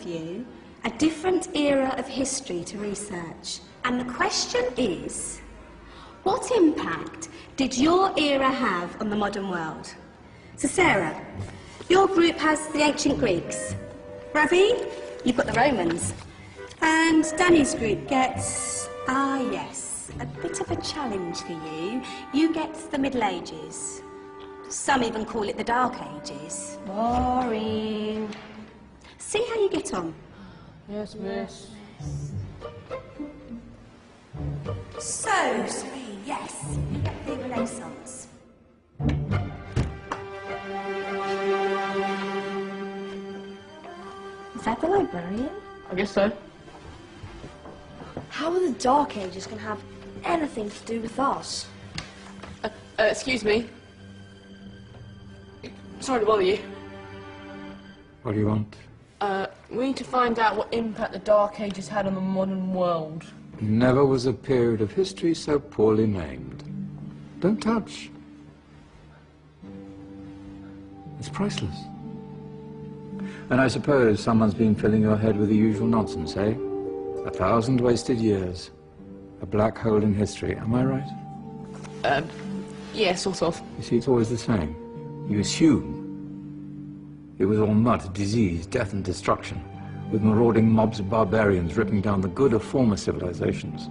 of you a different era of history to research. And the question is, what impact did your era have on the modern world? So Sarah, your group has the ancient Greeks. Ravi, you've got the Romans. And Danny's group gets, yes, a bit of a challenge for you. You get the Middle Ages. Some even call it the Dark Ages. Boring. See how you get on. Yes, miss. So, Sri, yes, you get the Renaissance. Is that the librarian? I guess so. How are the Dark Ages going to have anything to do with us? Excuse me. Sorry to bother you. What do you want? We need to find out what impact the Dark Ages had on the modern world. Never was a period of history so poorly named. Don't touch. It's priceless. And I suppose someone's been filling your head with the usual nonsense, eh? 1,000 wasted years. A black hole in history, am I right? Yeah, sort of. You see, it's always the same. You assume it was all mud, disease, death and destruction, with marauding mobs of barbarians ripping down the good of former civilizations,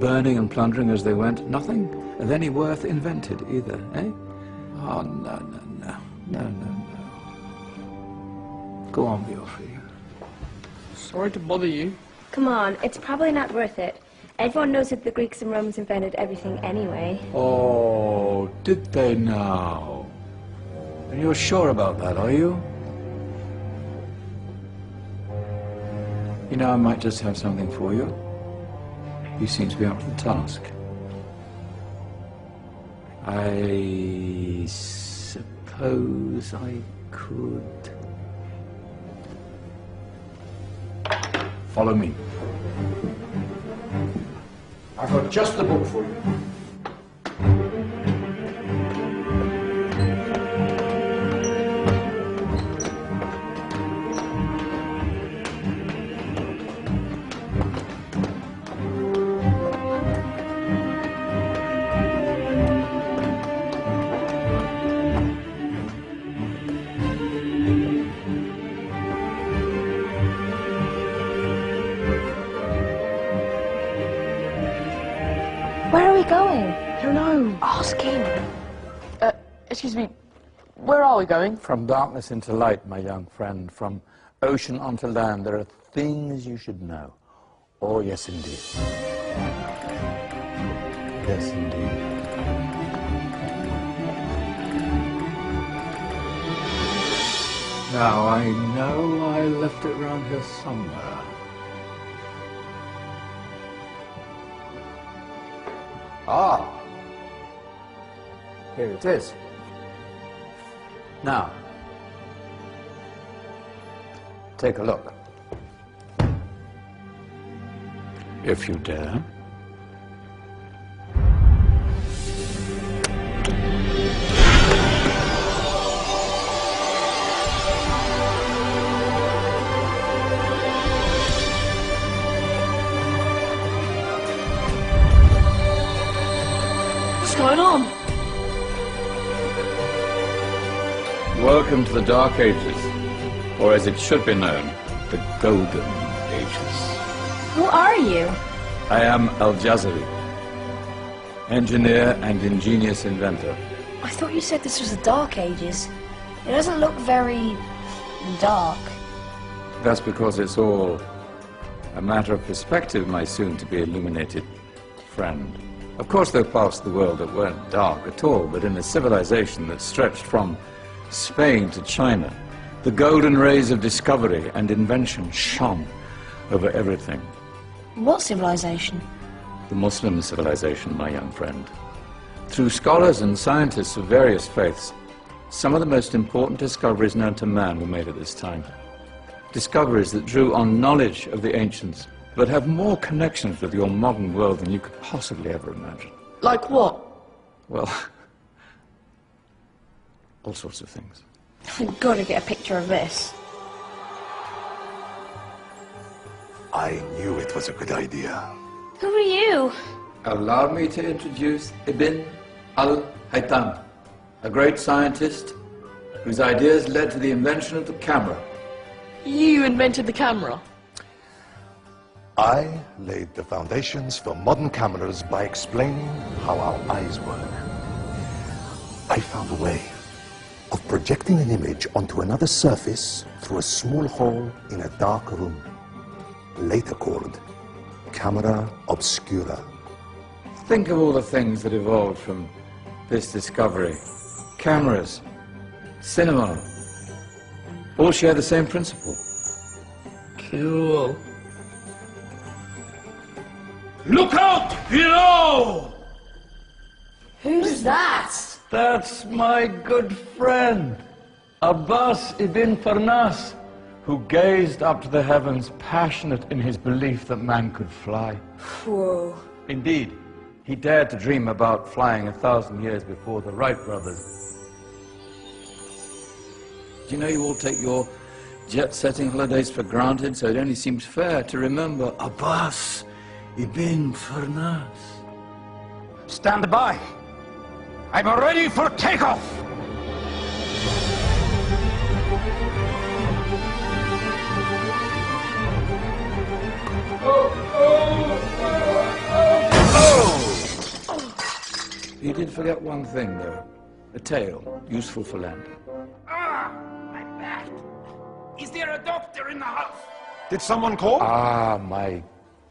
burning and plundering as they went. Nothing of any worth invented either, eh? Oh, no. Go on, Beofrey. Sorry to bother you. Come on, it's probably not worth it. Everyone knows that the Greeks and Romans invented everything anyway. Oh, did they now? And you're sure about that, are you? You know, I might just have something for you. You seem to be up to the task. I suppose I could... Follow me. I've got just the book for you. Where are we going? I don't know. Ask him. Excuse me. Where are we going? From darkness into light, my young friend. From ocean onto land, there are things you should know. Oh, yes, indeed. Yes, indeed. Now, I know I left it around here somewhere. Ah! Here it is. Now, take a look. If you dare. What's going on? Welcome to the Dark Ages, or as it should be known, the Golden Ages. Who are you? I am Al-Jazari, engineer and ingenious inventor. I thought you said this was the Dark Ages. It doesn't look very dark. That's because it's all a matter of perspective, my soon-to-be illuminated friend. Of course, there are parts of the world that weren't dark at all, but in a civilization that stretched from Spain to China, the golden rays of discovery and invention shone over everything. What civilization? The Muslim civilization, my young friend. Through scholars and scientists of various faiths, some of the most important discoveries known to man were made at this time. Discoveries that drew on knowledge of the ancients, but have more connections with your modern world than you could possibly ever imagine. Like what? Well, all sorts of things. I've got to get a picture of this. I knew it was a good idea. Who are you? Allow me to introduce Ibn al-Haytham, a great scientist whose ideas led to the invention of the camera. You invented the camera? I laid the foundations for modern cameras by explaining how our eyes work. I found a way of projecting an image onto another surface through a small hole in a dark room, later called camera obscura. Think of all the things that evolved from this discovery. Cameras, cinema, all share the same principle. Cool. Look out below! Who's that? That's my good friend, Abbas ibn Farnas, who gazed up to the heavens, passionate in his belief that man could fly. Whoa. Indeed, he dared to dream about flying 1,000 years before the Wright brothers. Do you know you all take your jet-setting holidays for granted, so it only seems fair to remember Abbas ibn Farnas. Stand by. I'm ready for takeoff. You did forget one thing, though. A tail, useful for landing. Ah, my back. Is there a doctor in the house? Did someone call? Ah, my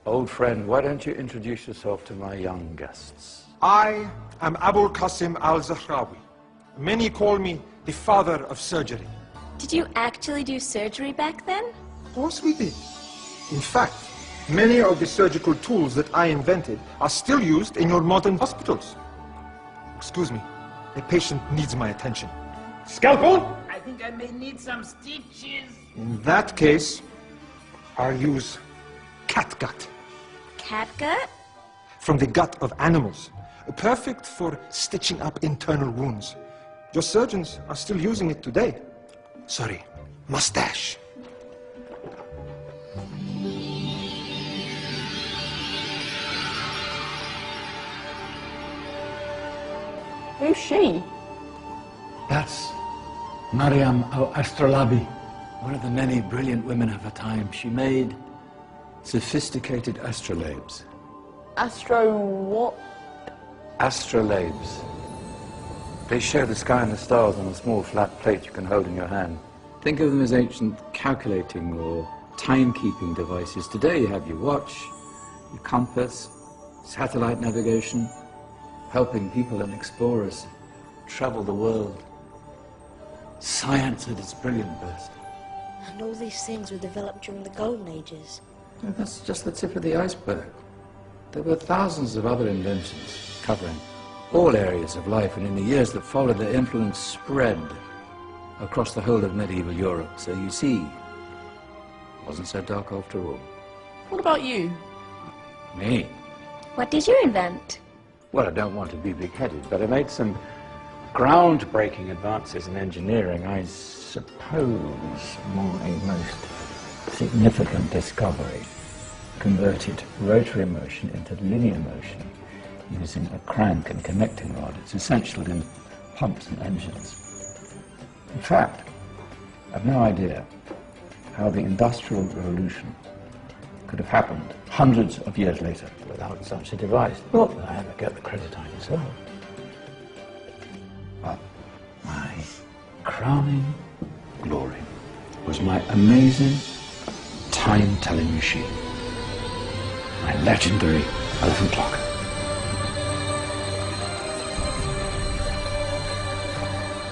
old friend, why don't you introduce yourself to my young guests? I am Abul Qasim al-Zahrawi. Many call me the father of surgery. Did you actually do surgery back then? Of course we did. In fact, many of the surgical tools that I invented are still used in your modern hospitals. Excuse me, a patient needs my attention. Scalpel? I think I may need some stitches. In that case, I'll use catgut. Catgut? From the gut of animals. Perfect for stitching up internal wounds. Your surgeons are still using it today. Sorry, mustache. Who's she? That's Maryam al-Astrolabi. One of the many brilliant women of her time. She made sophisticated astrolabes. Astro what? Astrolabes. They show the sky and the stars on a small flat plate you can hold in your hand. Think of them as ancient calculating or timekeeping devices. Today you have your watch, your compass, satellite navigation, helping people and explorers travel the world. Science at its brilliant best. And all these things were developed during the Golden Ages. And that's just the tip of the iceberg. There were thousands of other inventions covering all areas of life, and in the years that followed, their influence spread across the whole of medieval Europe. So you see, it wasn't so dark after all. What about you? Me? What did you invent? Well, I don't want to be big-headed, but I made some groundbreaking advances in engineering. I suppose my most significant discovery converted rotary motion into linear motion using a crank and connecting rod. It's essential in pumps and engines. In fact, I've no idea how the Industrial Revolution could have happened hundreds of years later without such a device. Not that I ever get the credit I deserve. But my crowning glory was my amazing time-telling machine. My legendary elephant clock.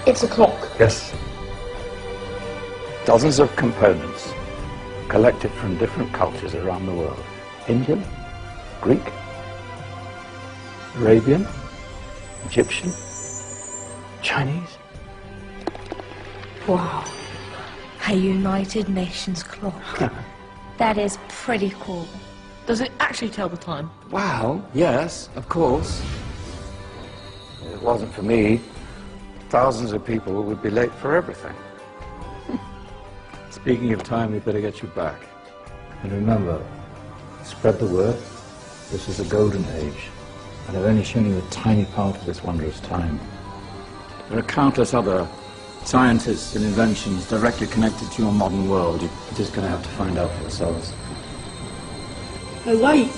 It's a clock. Yes. Dozens of components collected from different cultures around the world. Indian, Greek, Arabian, Egyptian, Chinese. Wow. A United Nations clock. That is pretty cool. Does it actually tell the time? Well, yes, of course. If it wasn't for me, thousands of people would be late for everything. Speaking of time, we'd better get you back. And remember, Spread the word. This is a golden age, and I've only shown you a tiny part of this wondrous time. There are countless other scientists and inventions directly connected to your modern world. You're just going to have to find out for yourselves. Oh, wait!